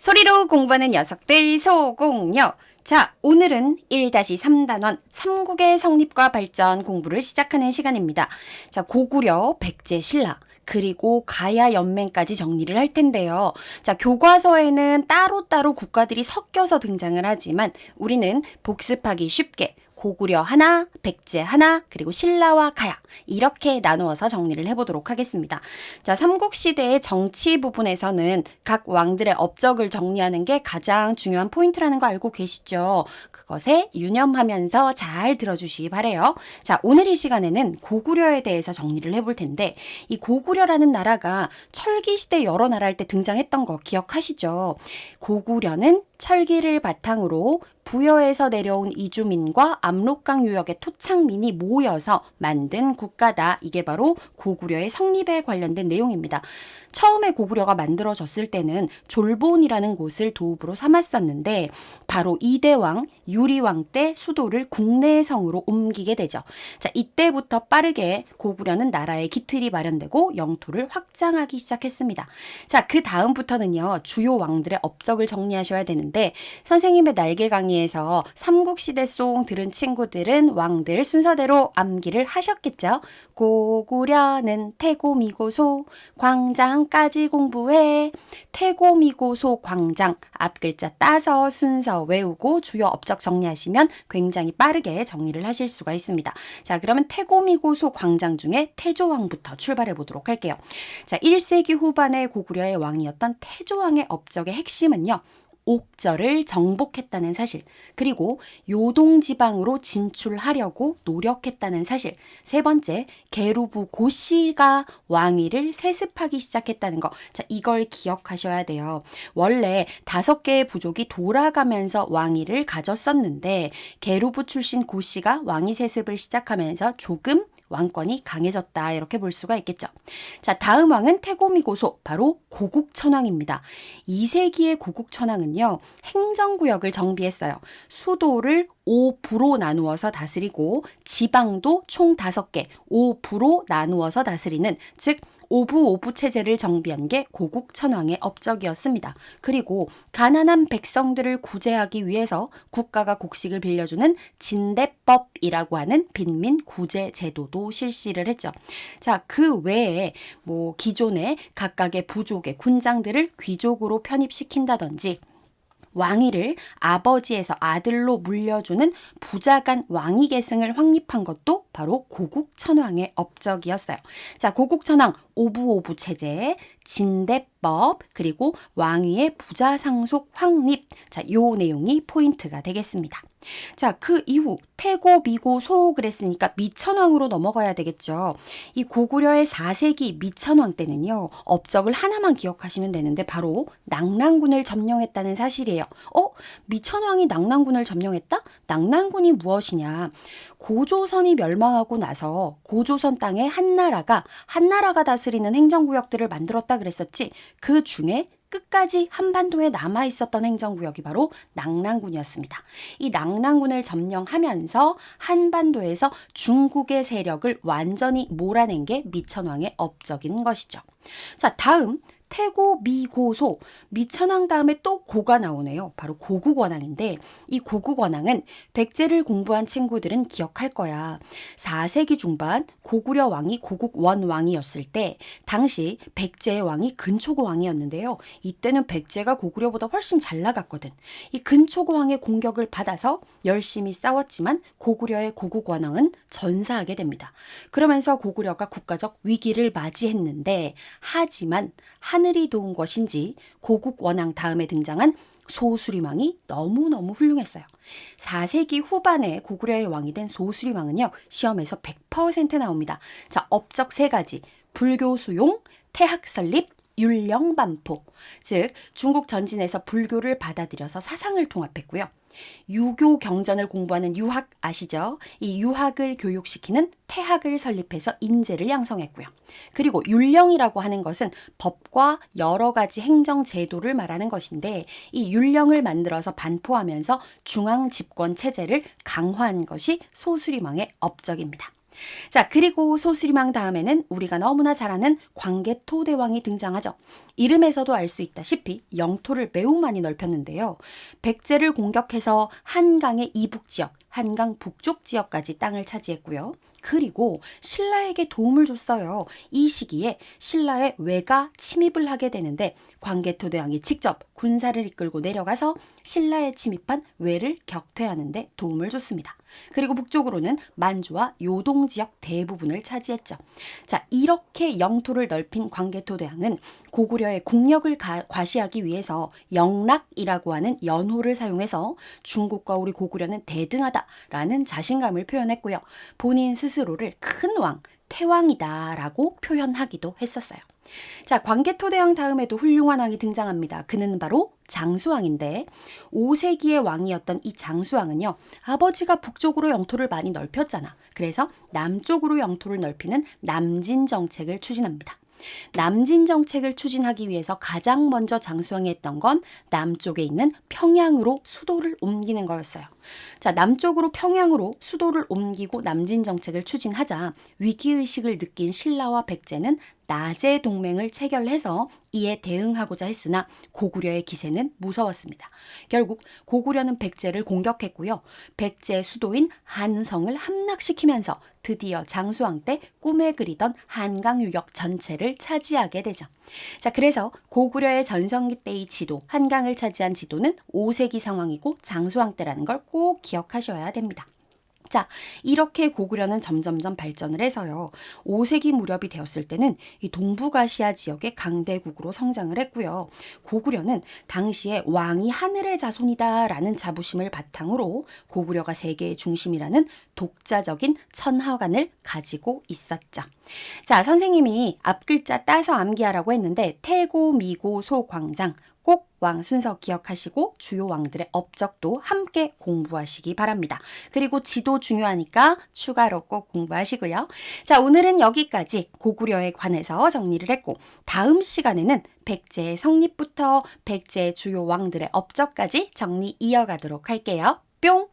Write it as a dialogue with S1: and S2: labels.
S1: 소리로 공부하는 녀석들 소공녀. 자, 오늘은 1-3단원 삼국의 성립과 발전 공부를 시작하는 시간입니다. 자, 고구려, 백제, 신라, 그리고 가야 연맹까지 정리를 할 텐데요. 자, 교과서에는 따로따로 국가들이 섞여서 등장을 하지만 우리는 복습하기 쉽게 고구려 하나, 백제 하나, 그리고 신라와 가야 이렇게 나누어서 정리를 해보도록 하겠습니다. 자, 삼국시대의 정치 부분에서는 각 왕들의 업적을 정리하는 게 가장 중요한 포인트라는 거 알고 계시죠? 그것에 유념하면서 잘 들어주시기 바래요. 자, 오늘 이 시간에는 고구려에 대해서 정리를 해볼 텐데 이 고구려라는 나라가 철기시대 여러 나라 할 때 등장했던 거 기억하시죠? 고구려는 철기를 바탕으로 부여에서 내려온 이주민과 압록강 유역의 토착민이 모여서 만든 국가다. 이게 바로 고구려의 성립에 관련된 내용입니다. 처음에 고구려가 만들어졌을 때는 졸본이라는 곳을 도읍으로 삼았었는데 바로 이대왕, 유리왕 때 수도를 국내성으로 옮기게 되죠. 자, 이때부터 빠르게 고구려는 나라의 기틀이 마련되고 영토를 확장하기 시작했습니다. 자, 그 다음부터는요, 주요 왕들의 업적을 정리하셔야 되는데 선생님의 날개 강의에서 삼국시대 송 들은 친구들은 왕들 순서대로 암기를 하셨겠죠? 고구려는 태고미고소 광장까지 공부해. 태고미고소 광장 앞글자 따서 순서 외우고 주요 업적 정리하시면 굉장히 빠르게 정리를 하실 수가 있습니다. 자, 그러면 태고미고소 광장 중에 태조왕부터 출발해 보도록 할게요. 자, 1세기 후반에 고구려의 왕이었던 태조왕의 업적의 핵심은요, 옥저를 정복했다는 사실, 그리고 요동지방으로 진출하려고 노력했다는 사실, 세 번째, 계루부 고씨가 왕위를 세습하기 시작했다는 거. 자, 이걸 기억하셔야 돼요. 원래 5개의 부족이 돌아가면서 왕위를 가졌었는데 계루부 출신 고씨가 왕위 세습을 시작하면서 조금 왕권이 강해졌다, 이렇게 볼 수가 있겠죠. 자, 다음 왕은 태고미고소, 바로 고국천왕입니다. 2세기의 고국천왕은요, 행정구역을 정비했어요. 수도를 5부로 나누어서 다스리고 지방도 총 5개, 5부로 나누어서 다스리는, 즉 오부 체제를 정비한 게 고국천왕의 업적이었습니다. 그리고 가난한 백성들을 구제하기 위해서 국가가 곡식을 빌려주는 진대법이라고 하는 빈민 구제 제도도 실시를 했죠. 자, 그 외에 기존의 각각의 부족의 군장들을 귀족으로 편입시킨다든지 왕위를 아버지에서 아들로 물려주는 부자간 왕위 계승을 확립한 것도 바로 고국천왕의 업적이었어요. 자, 고국천왕 오부 체제, 진대법, 그리고 왕위의 부자 상속 확립. 자, 요 내용이 포인트가 되겠습니다. 자, 그 이후 태고, 미고, 소 그랬으니까 미천왕으로 넘어가야 되겠죠. 이 고구려의 4세기 미천왕 때는요, 업적을 하나만 기억하시면 되는데 바로 낙랑군을 점령했다는 사실이에요. 미천왕이 낙랑군을 점령했다? 낙랑군이 무엇이냐? 고조선이 멸망하고 나서 고조선 땅에 한나라가 다스리는 행정구역들을 만들었다 그랬었지. 그 중에 끝까지 한반도에 남아있었던 행정구역이 바로 낙랑군이었습니다. 이 낙랑군을 점령하면서 한반도에서 중국의 세력을 완전히 몰아낸 게 미천왕의 업적인 것이죠. 자, 다음 태고, 미, 고, 소. 미천왕 다음에 또 고가 나오네요. 바로 고국원왕인데 이 고국원왕은 백제를 공부한 친구들은 기억할 거야. 4세기 중반 고구려 왕이 고국원왕이었을 때 당시 백제의 왕이 근초고 왕이었는데요. 이때는 백제가 고구려보다 훨씬 잘 나갔거든. 이 근초고 왕의 공격을 받아서 열심히 싸웠지만 고구려의 고국원왕은 전사하게 됩니다. 그러면서 고구려가 국가적 위기를 맞이했는데 하지만 하늘이 도운 것인지 고국원왕 다음에 등장한 소수림왕이 너무너무 훌륭했어요. 4세기 후반에 고구려의 왕이 된 소수림왕은요, 시험에서 100% 나옵니다. 자, 업적 3가지. 불교 수용, 태학 설립, 율령 반포. 즉, 중국 전진에서 불교를 받아들여서 사상을 통합했고요. 유교 경전을 공부하는 유학 아시죠? 이 유학을 교육시키는 태학을 설립해서 인재를 양성했고요. 그리고 율령이라고 하는 것은 법과 여러 가지 행정 제도를 말하는 것인데 이 율령을 만들어서 반포하면서 중앙 집권 체제를 강화한 것이 소수림왕의 업적입니다. 자, 그리고 소수리망 다음에는 우리가 너무나 잘 아는 광개토대왕이 등장하죠. 이름에서도 알 수 있다시피 영토를 매우 많이 넓혔는데요. 백제를 공격해서 한강의 이북 지역, 한강 북쪽 지역까지 땅을 차지했고요. 그리고 신라에게 도움을 줬어요. 이 시기에 신라의 외가 침입을 하게 되는데 광개토대왕이 직접 군사를 이끌고 내려가서 신라에 침입한 외를 격퇴하는 데 도움을 줬습니다. 그리고 북쪽으로는 만주와 요동 지역 대부분을 차지했죠. 자, 이렇게 영토를 넓힌 광개토대왕은 고구려의 국력을 과시하기 위해서 영락이라고 하는 연호를 사용해서 중국과 우리 고구려는 대등하다라는 자신감을 표현했고요. 본인 스스로를 큰 왕, 태왕이다라고 표현하기도 했었어요. 자, 광개토대왕 다음에도 훌륭한 왕이 등장합니다. 그는 바로 장수왕인데 5세기의 왕이었던 이 장수왕은요. 아버지가 북쪽으로 영토를 많이 넓혔잖아. 그래서 남쪽으로 영토를 넓히는 남진 정책을 추진합니다. 남진 정책을 추진하기 위해서 가장 먼저 장수왕이 했던 건 남쪽에 있는 평양으로 수도를 옮기는 거였어요. 자, 남쪽으로 평양으로 수도를 옮기고 남진 정책을 추진하자 위기의식을 느낀 신라와 백제는 나제 동맹을 체결해서 이에 대응하고자 했으나 고구려의 기세는 무서웠습니다. 결국 고구려는 백제를 공격했고요. 백제의 수도인 한성을 함락시키면서 드디어 장수왕 때 꿈에 그리던 한강 유역 전체를 차지하게 되죠. 자, 그래서 고구려의 전성기 때의 지도, 한강을 차지한 지도는 5세기 상황이고 장수왕 때라는 걸 꼭 기억하셔야 됩니다. 자, 이렇게 고구려는 점점점 발전을 해서요. 5세기 무렵이 되었을 때는 이 동북아시아 지역의 강대국으로 성장을 했고요. 고구려는 당시에 왕이 하늘의 자손이다라는 자부심을 바탕으로 고구려가 세계의 중심이라는 독자적인 천하관을 가지고 있었죠. 자, 선생님이 앞글자 따서 암기하라고 했는데 태고, 미고, 소, 광장 꼭 왕 순서 기억하시고 주요 왕들의 업적도 함께 공부하시기 바랍니다. 그리고 지도 중요하니까 추가로 꼭 공부하시고요. 자, 오늘은 여기까지 고구려에 관해서 정리를 했고 다음 시간에는 백제의 성립부터 백제의 주요 왕들의 업적까지 정리 이어가도록 할게요. 뿅!